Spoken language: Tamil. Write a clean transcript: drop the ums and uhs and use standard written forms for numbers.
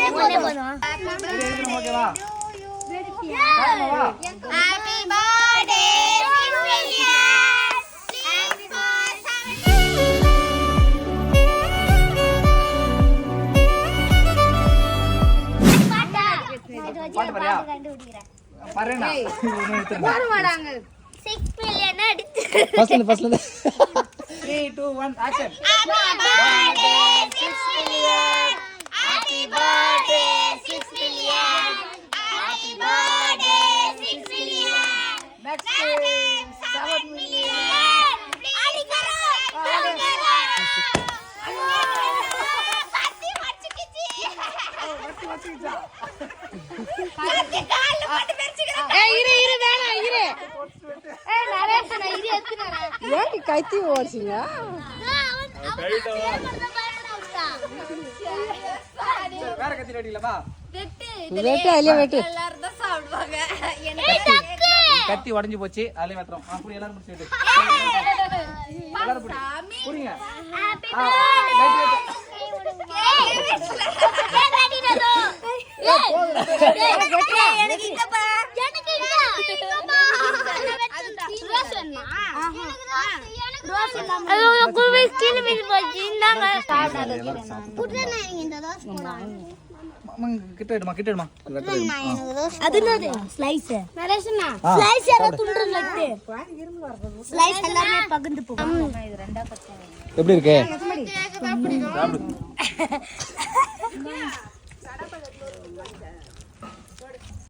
ஓகேவா? Happy birthday பாட்டு பாரியா? பாருடா. பாரு மாடாங்க 6 million அடிச்சு ஃபர்ஸ்ட்ல 3 2 1 action. Happy birthday 6 million Happy birthday 6 million Next 7 million Ali karo Patti machkichi வச்சிச்சா. Patti கால்ல போட்டு வெச்சிக்கிறேன் இரு வேணா இரு நரேஷ் இரு எத்துனடா ஏன் கைத்தி ஓடுறீங்க வேற கத்தி ரெடிலப்பா. வெட்டு அதுல வெட்டு எல்லாரும் தான் சாப்பிடுவாங்க கத்தி உடைஞ்சு போச்சு. அதுல வெட்றோம். அப்படி எல்லாரும் முடிச்சு வெட்டு. எல்லாரும் புடி. புடிங்க. எனக்கு இங்கப்பா எனக்கு இங்க ஐயோ குருவே ஸ்கின் மிஸ் போச்சு இந்தாங்க சாப்பிடாத புட்றேன் நான் இந்த தோசை போடுறேன் கிட்ட எடுமா. அது என்னது ஸ்லைஸ் நரேஷனா ஸ்லைஸ் யாரோ துண்டு லட்டு ஸ்லைஸ் எல்லாமே பகிர்ந்து போகும் இது ரெண்டா கட் எப்படி இருக்கு?